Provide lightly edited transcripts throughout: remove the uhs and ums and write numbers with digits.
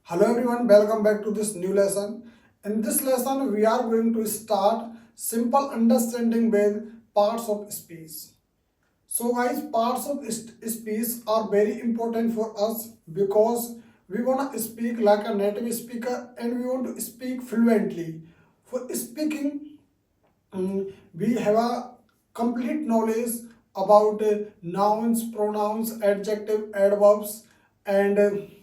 Hello everyone, welcome back to this new lesson. In this lesson, we are going to start simple understanding with parts of speech. So guys, parts of speech are very important for us because we want to speak like a native speaker and we want to speak fluently. For speaking, we have a complete knowledge about nouns, pronouns, adjective, adverbs, and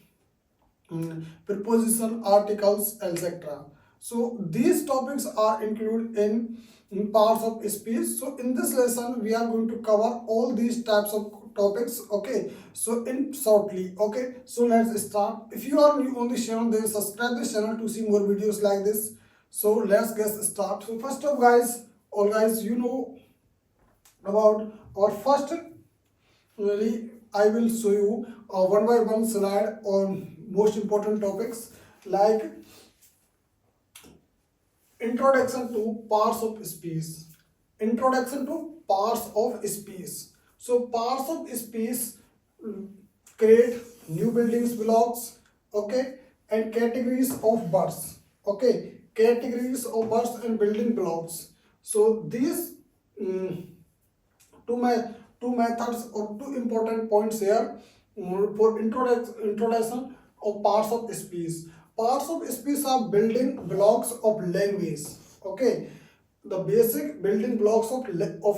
preposition, articles, etc. So these topics are included in parts of speech. So in this lesson, we are going to cover all these types of topics. Okay, so in shortly. Okay, so let's start. If you are new on this channel, then subscribe this channel to see more videos like this. So let's get started. So first of all guys, you know about our first. Really, I will show you one by one slide on most important topics like introduction to parts of speech. Introduction to parts of speech. So parts of speech create new buildings blocks, okay, and categories of words, okay, categories of words and building blocks. So these two my two methods or two important points here for introduction of parts of speech. Parts of speech are building blocks of language. Okay, the basic building blocks of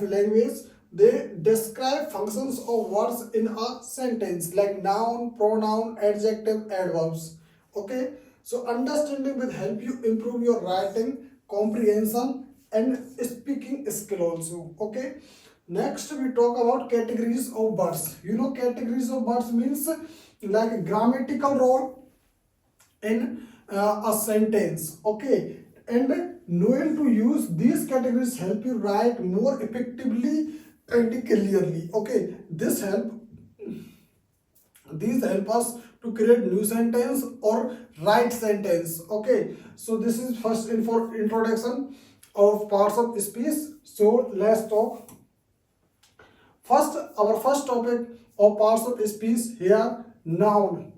language. They describe functions of words in a sentence like noun, pronoun, adjective, adverbs. Okay, so understanding will help you improve your writing comprehension and speaking skill also. Okay, next we talk about categories of words. You know, categories of words means like grammatical role in a sentence. Okay, and knowing to use these categories help you write more effectively and clearly. Okay, these help us to create new sentence or write sentence. Okay, so this is first for introduction of parts of speech. So let's talk first. Our first topic of parts of speech here, noun.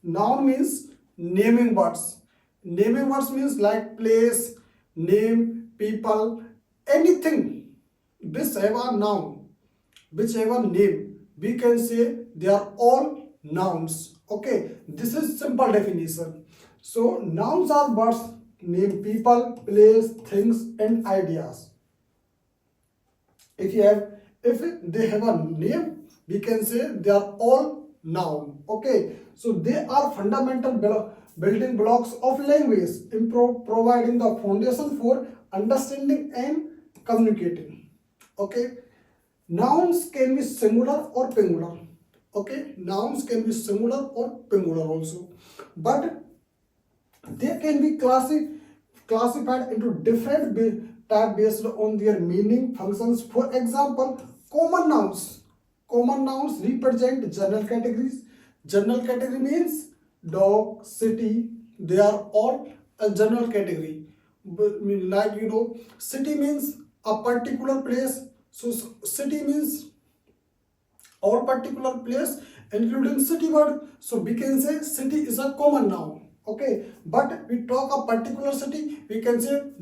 Noun means naming words. Naming words means like place, name, people, anything which have a noun, which have a name. We can say they are all nouns. Okay, this is simple definition. So nouns are words name people, place, things, and ideas. If they have a name, we can say they are all noun. Okay, so they are fundamental building blocks of language, providing the foundation for understanding and communicating. Okay, nouns can be singular or singular. Okay, nouns can be singular or singular also, but they can be classified into different type based on their meaning functions. For example, common nouns. Common nouns represent general categories. General category means dog, city. They are all a general category. Like you know, city means a particular place. So city means our particular place including city word. So we can say city is a common noun. Okay, but we talk a particular city, we can say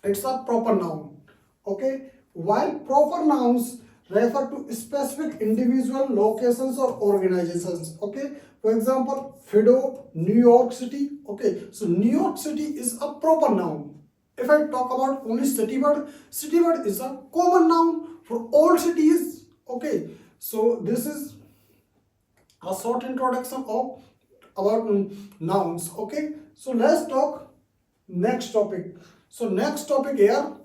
it's a proper noun. Okay, while proper nouns refer to specific individual locations or organizations. Okay, for example, Fido, New York City. Okay, so New York City is a proper noun. If I talk about only city word is a common noun for all cities. Okay, so this is a short introduction of about nouns. Okay, so let's talk next topic. So next topic here,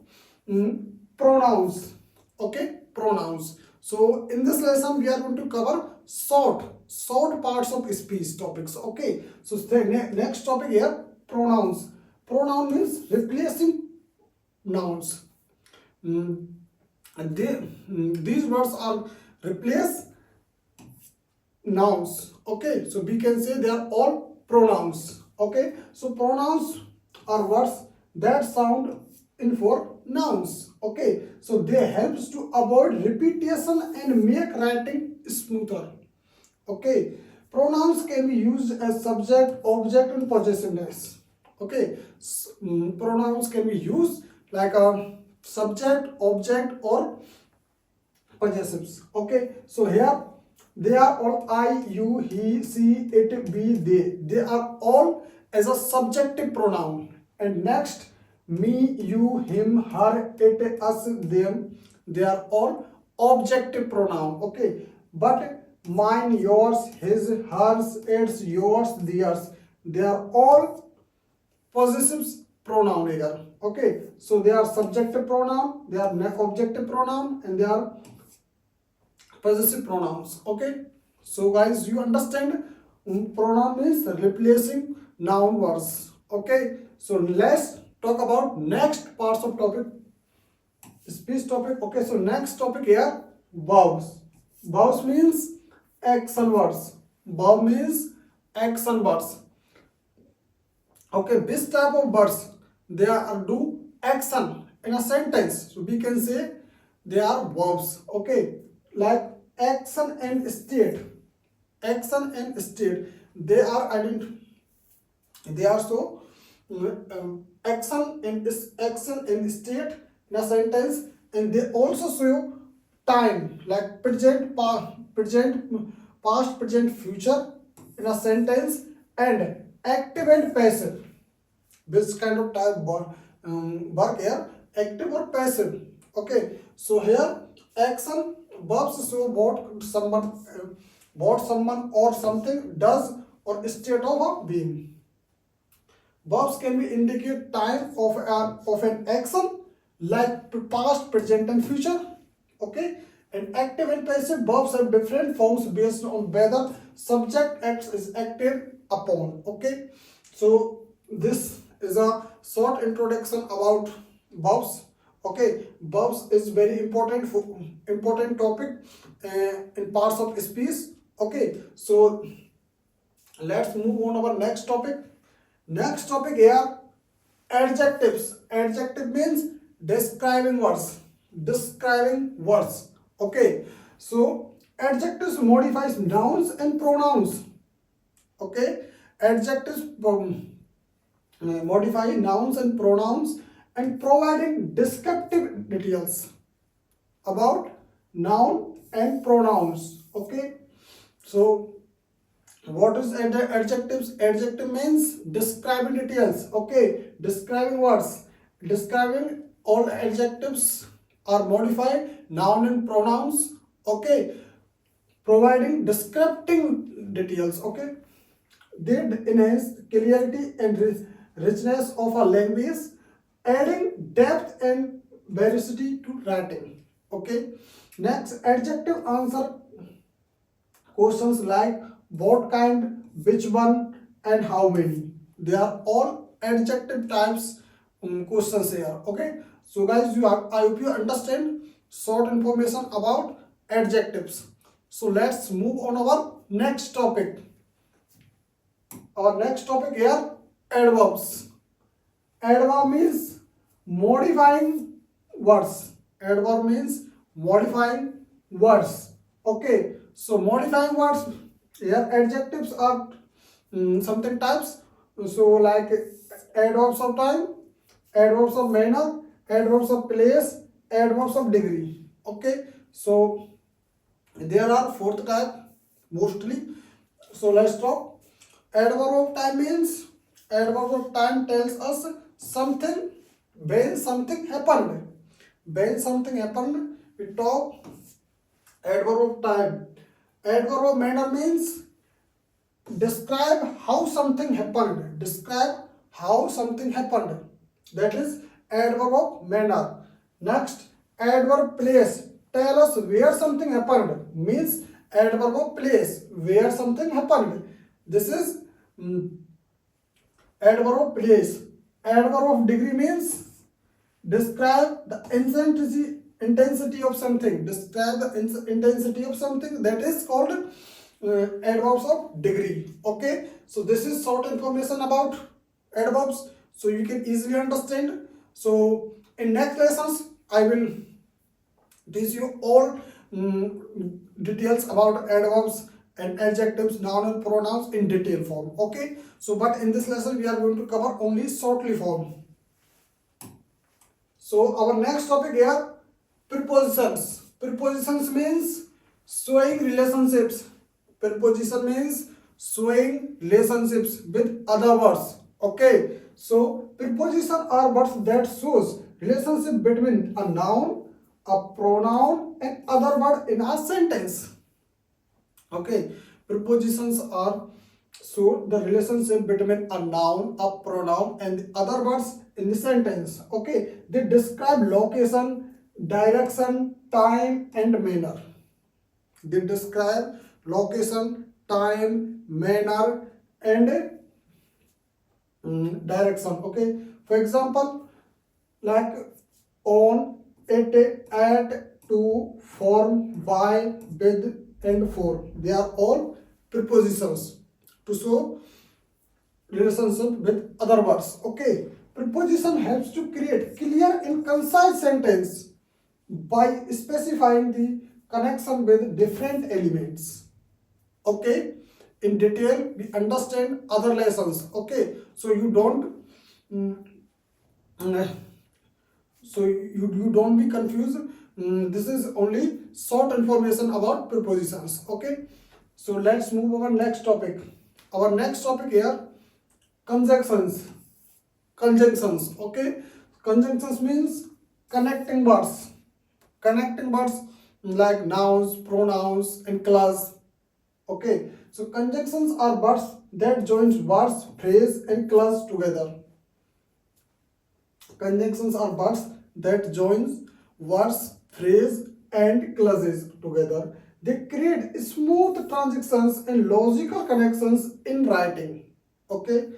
pronouns. Okay, pronouns. So in this lesson we are going to cover short parts of speech topics. Okay, so next topic here, pronouns. Pronoun means replacing nouns. And these words are replace nouns. Okay, so we can say they are all pronouns. Okay, so pronouns are words that sound in for nouns. Okay, so they helps to avoid repetition and make writing smoother. Okay, Pronouns can be used as subject, object, and possessiveness. Okay, pronouns can be used like a subject, object, or possessives. Okay, so here they are all I, you, he, she, it, we, they. They are all as a subjective pronoun. And next, me, you, him, her, it, us, them. They are all objective pronoun. Okay, but mine, yours, his, hers, its, yours, theirs. They are all possessive pronoun here. Okay, so they are subjective pronoun, they are objective pronoun, and they are possessive pronouns. Okay, so guys, you understand, pronoun means replacing noun words. Okay, so let's talk about next parts of topic, speech topic. Okay, so next topic here, verbs. Verbs means action words. Verb means action words. Okay, this type of words, they are do action in a sentence. So we can say they are verbs. Okay, like action and state. Action and state. They are They are so action and state in a sentence, and they also show time like present, past, present, future in a sentence, and active and passive. This kind of type work here, active or passive. Okay, so here action verbs show what someone or something does or state of being. Verbs can be indicate time of an action like past, present, and future. Okay, and active and passive verbs have different forms based on whether subject acts is acted upon. Okay, so this is a short introduction about verbs. Okay, verbs is very important topic in parts of speech. Okay, so let's move on our next topic. Next topic here, adjectives. Adjective means describing words. Describing words. Okay, so adjectives modifies nouns and pronouns. Okay, adjectives modify nouns and pronouns and providing descriptive details about noun and pronouns. Okay, so what is adjectives? Adjective means describing details. Okay, describing words. Describing all adjectives are modified noun and pronouns. Okay, providing descriptive details. Okay, they enhance clarity and richness of a language, adding depth and veracity to writing. Okay, next, adjective answer questions like what kind, which one, and how many. They are all adjective types questions here. Okay, so guys, I hope you understand short information about adjectives. So let's move on our next topic. Our next topic here, adverbs. Adverb means modifying words. Adverb means modifying words. Okay, so modifying words here, adjectives are something types. So like adverbs of time, adverbs of manner, adverbs of place, adverbs of degree. Okay, so there are fourth type mostly. So let's talk. Adverb of time means, adverb of time tells us something when something happened. When something happened, we talk adverb of time. Adverb of manner means describe how something happened. Describe how something happened. That is adverb of manner. Next, adverb place. Tell us where something happened. Means adverb of place. Where something happened. This is adverb of place. Adverb of degree means describe the intensity of something. Describe the intensity of something. That is called adverbs of degree. Okay, so this is short information about adverbs, so you can easily understand. So in next lessons I will teach you all details about adverbs and adjectives, noun and pronouns in detail form. Okay, so but in this lesson we are going to cover only shortly form. So our next topic here, prepositions. Prepositions means showing relationships. Preposition means showing relationships with other words. Okay, so preposition are words that shows relationship between a noun, a pronoun and other word in a sentence. Okay, prepositions are so the relationship between a noun, a pronoun and the other words in the sentence. Okay, they describe location, direction, time and manner. They describe location, time, manner and direction. Okay, for example, like on, it, at, to, from, by, with and for. They are all prepositions to show relationship with other words. Okay, preposition helps to create clear and concise sentence by specifying the connection with different elements. Okay, in detail we understand other lessons. Okay, so you don't mm, you don't be confused. This is only short information about prepositions. Okay, so let's move our next topic. Our next topic here, conjunctions. Conjunctions. Okay, conjunctions means connecting words. Connecting words like nouns, pronouns and clause. Okay, so conjunctions are words that joins words, phrase and clause together. Conjunctions are words that joins words, phrase and clauses together. They create smooth transitions and logical connections in writing. Okay,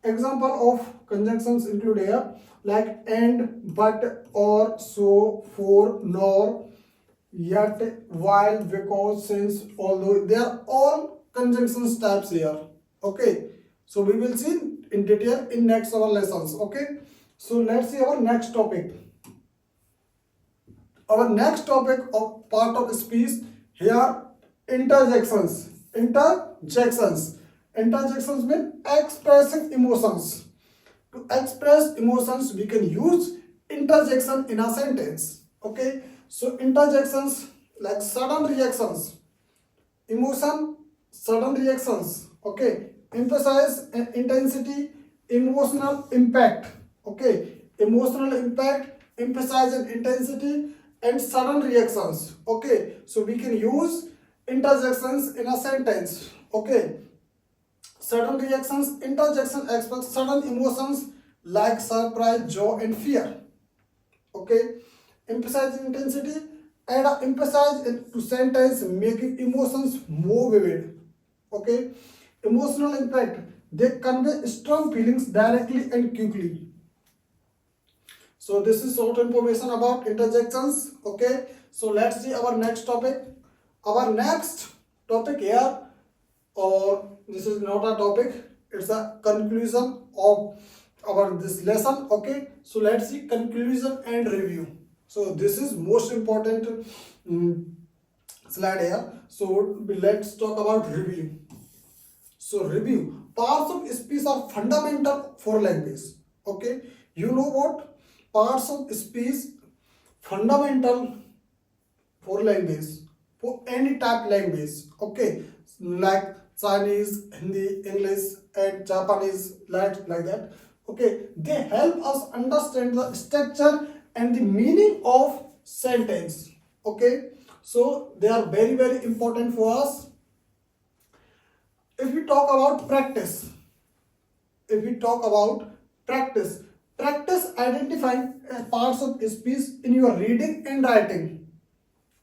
example of conjunctions include here like and, but, or, so, for, nor, yet, while, because, since, although. They are all conjunctions types here. Okay, so we will see in detail in next our lessons. Okay, so let's see our next topic. Our next topic of part of speech here, interjections. Interjections mean expressing emotions. To express emotions we can use interjection in a sentence. Okay, so interjections like sudden reactions, emotion, sudden reactions. Okay, emphasize and intensity, emotional impact. Okay, emotional impact, emphasize and intensity and sudden reactions. Okay, so we can use interjections in a sentence. Okay, sudden reactions, interjection express sudden emotions like surprise, joy and fear. Okay, emphasize intensity, add a emphasize to sentence making emotions more vivid. Okay, emotional impact, they convey strong feelings directly and quickly. So this is short information about interjections. Okay, so let's see our next topic. Our next topic here, or this is not a topic, it's a conclusion of our this lesson. Okay, so let's see conclusion and review. So this is most important slide here. So let's talk about review. So review, parts of speech are fundamental for language. Okay, you know what, parts of speech fundamental for language, for any type language. Okay, like Chinese, Hindi, English and Japanese, like that. Okay, they help us understand the structure and the meaning of sentence. Okay, so they are very very important for us. If we talk about practice, if we talk about practice, practice identifying parts of speech in your reading and writing.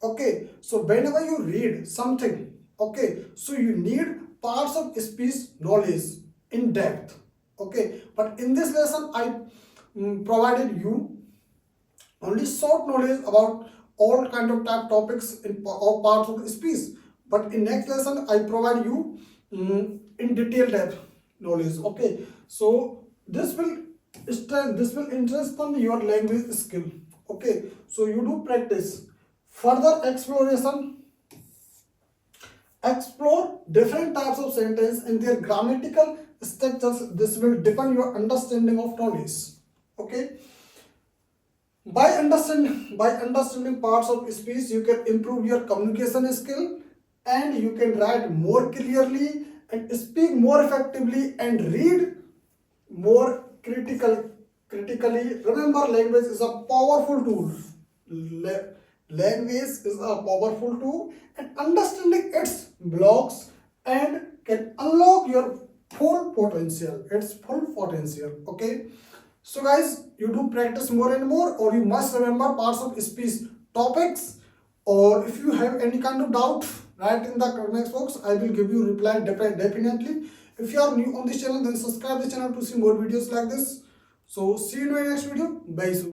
Okay, so whenever you read something, okay, so you need parts of speech knowledge in depth. Okay, but in this lesson I provided you only short knowledge about all kind of type topics in all parts of speech, but in next lesson I provide you in detailed depth knowledge. Okay, so this will strengthen your language skill. Okay, so you do practice. Further exploration Explore different types of sentence and their grammatical structures. This will deepen your understanding of knowledge. Okay. By understanding parts of speech, you can improve your communication skill, and you can write more clearly and speak more effectively and read more critically. Remember, language is a powerful tool. Language is a powerful tool, and understanding its blocks and can unlock your full potential. Its full potential. Okay. So guys, you do practice more and more, or you must remember parts of speech topics. Or if you have any kind of doubt, write in the comments box. I will give you reply definitely. If you are new on this channel, then subscribe the channel to see more videos like this. So see you in my next video. Bye.